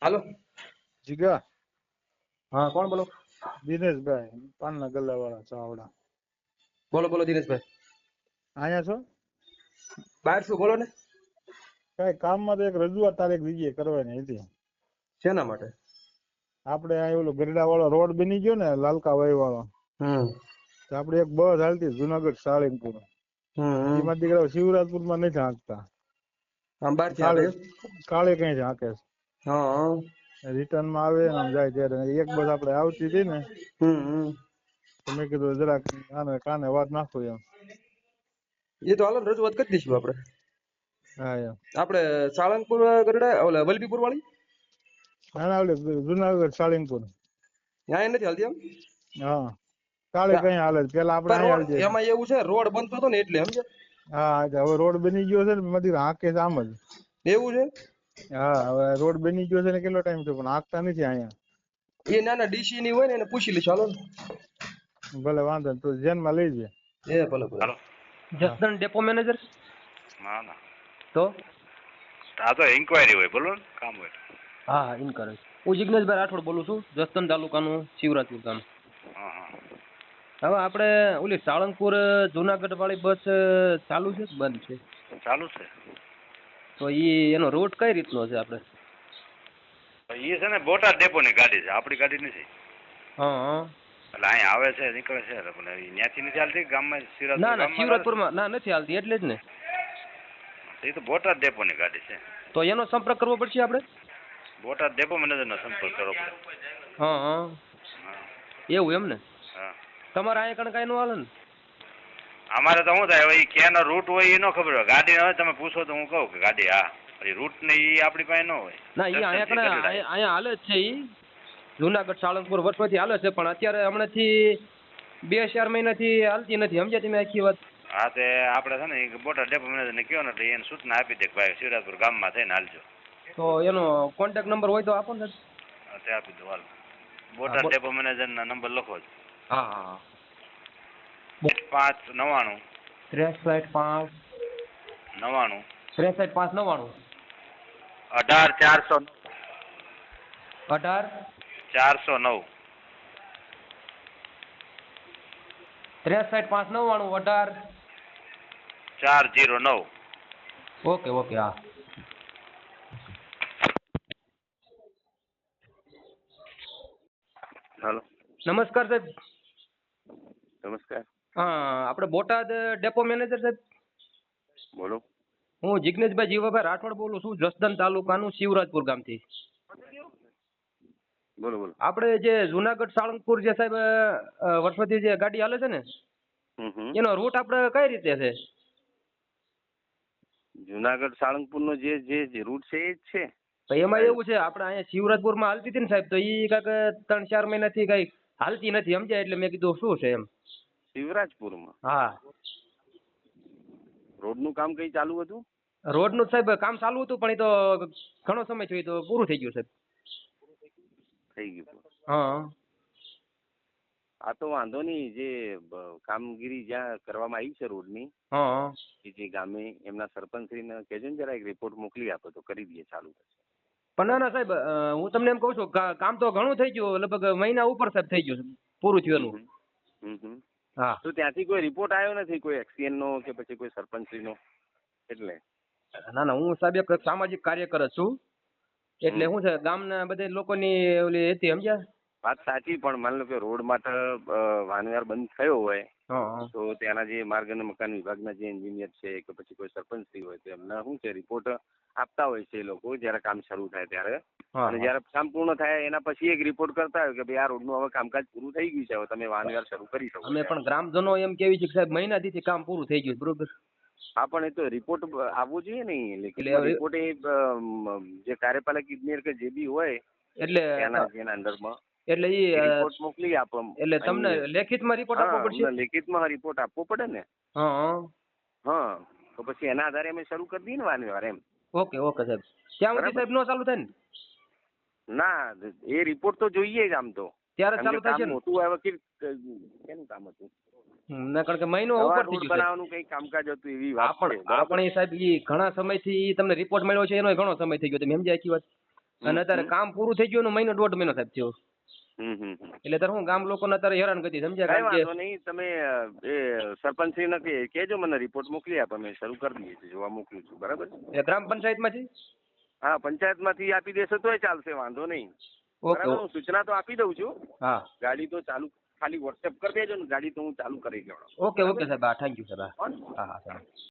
હાલો. જીગા હા, કોણ બોલો? દિનેશભાઈ પાનના ગલ્લા વાળા ચાવડા. બોલો બોલો દિનેશભાઈ. અહીંયા છો? બહાર છું, બોલો ને. કઈ કામમાં તો એક રજૂઆત તારીખ જગ્યાએ કરવાની હતી. શેના માટે? આપણે આ ઓલો ગરડા વાળો રોડ બની ગયો ને લાલકા વાઈ વાળો, તો આપણે એક બસ હાલતી જુનાગઢ સાળીંગપુર, એમાં દીકરા શિવરાજપુર માં નથી હાંકતા. આમ બહાર થી કાળે આવે. કાળે કઈ હાંકે છે. હા. રિટર્ન માં આવે ને આમ જાય ત્યારે એક બસ આપણે આવતી હતી ને, તો મેં કીધું જરાક આને કાને વાત નાખો એમ. એ તો હાલો ને, રજૂઆત કરી દઈશું આપણે. હા એમ. આપણે સાળંગપુર ગરડા ઓલા વલભીપુર વાળી ના ના ઓલે જુનાગઢ સાળીંગપુર. ત્યાં નથી હાલતી એમ. હા કાળે કઈ હાલે છે. પેલા આપણે પણ અહીંયા રોડ હાલતી. એમાં એવું છે, રોડ બનતો હતો ને એટલે સમજે. હા હવે રોડ બની ગયો છે ને, મધી હાંકે છે આમ જ. એવું છે. હા હવે રોડ બની ગયો છે ને કેટલો ટાઈમ થયો, પણ હાંકતા નથી અહીંયા. એ નાના ડીસી ની હોય ને એને પૂછી લઈશું, હાલો ને. ભલે વાંધો નહીં, તું ધ્યાનમાં લઈ જાય. એ ભલે ભલે. હાલો. જસદણ ડેપો મેનેજર ના ના, તો આ તો ઇન્ક્વાયરી હોય, બોલો ને, કામ હોય. હા હા ઇન કરે. હું જિગ્નેશભાઈ રાઠોડ બોલું છું, જસદણ તાલુકાનું શિવરાજપુર ગામ. હા હા. હવે આપણે ઓલી સાળંગપુર જુનાગઢ વાળી બસ ચાલુ છે કે બંધ છે? ચાલુ છે. તો એનો રૂટ કઈ રીતનો છે આપણે? એ છે ને બોટાદ ડેપોની ગાડી છે, આપણી ગાડી નથી. હા. એટલે અહીંયા આવે છે, નીકળે છે, પણ ત્યાંથી નથી હાલતી ગામમાં શિવરાજપુર ના ના, ગામમાં શિવરાજપુરમાં ના નથી હાલતી એટલે જ ને. એ તો બોટાદ ડેપોની ગાડી છે. તો એનો સંપર્ક કરવો પડશે આપણે? બોટાદ ડેપો મેનેજરનો સંપર્ક કરવો પડે. હા. હા એવું એમ ને. હા. તમારે અહીંયા કણ કાંઈ નું હાલે ને? અમારે તો શું થાય, હવે ક્યાંનો રૂટ હોય એ ન ખબર હોય. ગાડી હવે તમે પૂછો તો હું કહું કે ગાડી હા, રૂટ ને એ આપણી પાસે ન હોય. ના એ અહીંયા કણ અહીંયા હાલે જ છે. એ જુનાગઢ સાળંગપુર વર્ષોથી હાલે છે, પણ અત્યારે હમણાંથી 2-4 મહિનાથી હાલતી નથી. સમજ્યા તમે આખી વાત? હા તે આપણે છે ને બોટાદ ડેપો મેનેજરને કહો ને, તો એને સૂચના આપી દે કે ભાઈ શિવરાજપુર ગામમાં થઈને હાલજો. તો એનો કોન્ટેક્ટ નંબર હોય તો આપો ને. તે આપી દો હાલ. બોટાદ ડેપો મેનેજરના નંબર લખો જ. હા. 599 63 99 5 99 18 18 409 63 599 18 409. ઓકે હા. હાલો. નમસ્કાર સાહેબ. નમસ્કાર. હા, આપણે બોટાદ ડેપો મેનેજર સાહેબ. બોલો. હું જિગ્નેશભાઈ જીવાભાઈ રાઠોડ બોલું છું, જસદણ તાલુકાનું શિવરાજપુર ગામથી. બોલો બોલો. આપણે જે જુનાગઢ સાળંગપુર જે સાહેબ વર્ષોથી જે ગાડી હાલે છે ને, એનો રૂટ આપણે કઈ રીતે છે? જુનાગઢ સાળંગપુરનો જે રૂટ છે એ જ છે. તો એમાં એવું છે, આપણે અહીંયા શિવરાજપુરમાં હાલતી હતી ને સાહેબ, તો એ કાંઈક 3-4 મહિનાથી કઈ હાલતી નથી સમજ્યા, એટલે મેં કીધું શું છે એમ. શિવરાજપુરમાં હા. રોડનું કામ કઈ ચાલુ હતું? રોડનું સાહેબ કામ ચાલુ હતું, પણ એ તો ઘણો સમય થયો, તો પૂરું થઈ ગયું સાહેબ. થઈ ગયું. હા. આ તો વાંધો નહીં, જે કામગીરી જ્યાં કરવામાં આવી છે રોડની, હા. જે ગામે એમના સરપંચશ્રીને કહેજો ને જરા એક રિપોર્ટ મોકલી આપો તો કરી દઈએ ચાલુ. પણ ના સાહેબ, હું તમને એમ કહું છું, કામ તો ઘણું થઈ ગયું, લગભગ મહિના ઉપર સાહેબ થઈ ગયું છે, પૂરું થયું. હા. તો ત્યાંથી કોઈ રિપોર્ટ આવ્યો નથી, કોઈ એક્સિયન નો કે પછી કોઈ સરપંચશ્રી નો? એટલે ના હું સાહેબ એક સામાજિક કાર્યકર જ છું, એટલે શું છે ગામના બધા લોકોની ઓલી હતી સમજ્યા. વાત સાચી, પણ માની લો કે રોડ માટે વાહનવ્યવહાર બંધ થયો હોય તો ત્યાંના જે માર્ગ અને મકાન વિભાગના જે એન્જિનિયર છે કે પછી કોઈ સરપંચશ્રી હોય તો એમના શું છે રિપોર્ટ આપતા હોય છે એ લોકો જયારે કામ શરૂ થાય ત્યારે, અને જયારે કામ પૂર્ણ થાય એના પછી એક રિપોર્ટ કરતા હોય કે ભાઈ આ રોડનું હવે કામકાજ પૂરું થઈ ગયું છે, હવે તમે વાહનવ્યવહાર શરૂ કરી શકો. અમે પણ ગ્રામજનો એમ કેવી છે કે સાહેબ મહિનાથી કામ પૂરું થઈ ગયું બરોબર. હા પણ એ તો રિપોર્ટ આવવો જોઈએ ને, રિપોર્ટ એ જે કાર્યપાલક ઇજનેર કે જે બી હોય એટલે એના અંડરમાં એટલે એ રિપોર્ટ મોકલી આપો. એટલે તમને લેખિતમાં રિપોર્ટ આપવો પડશે? લેખિતમાં રિપોર્ટ આપવો પડે ને. હા તો પછી એના આધારે અમે શરૂ કરી દઈએ ને વાહનવ્યવહાર એમ. ઓકે સાહેબ. ત્યાં સુધી સાહેબ નો ચાલુ થાય ને? ના, એ રિપોર્ટ તો જોઈએ જ આમ તો. ત્યારે ચાલુ થશે ને? મોટું આવે કેનું કામ હતું? ના, કારણ કે મહિનો ઉપર થઈ ગયો બનાવવાનું કઈ કામકાજ હતું એવી વાત છે. આપણે સાહેબ ઘણા સમયથી તમને રિપોર્ટ મળ્યો છે, એનો ઘણો સમય થઈ ગયો, તમે સમજ્યા આખી વાત? અને અત્યારે કામ પૂરું થઈ ગયું ને મહિનો 1.5 મહિનો સાહેબ થયો. એટલે તાર હું ગામ લોકોને અત્યારે હેરાન કરી સમજ્યા. કઈ વાંધો નહીં, તમે એ સરપંચશ્રીને કહેજો, મને રિપોર્ટ મોકલી આપો, અમે શરૂ કરી દઈએ છીએ, જોવા મોકલું છું. બરાબર? એ ગ્રામ પંચાયતમાંથી? હા, પંચાયતમાંથી આપી દેશો તોય ચાલશે, વાંધો નહીં. ઓકે, હું સૂચના તો આપી દઉં છું. હા, ગાડી તો ચાલુ, ખાલી વોટ્સએપ કરી દેજો ને, ગાડી તો હું ચાલુ કરી લઉં. ઓકે ઓકે સાહેબ, હા, થેન્ક યુ સાહેબ. હા હા સાહેબ.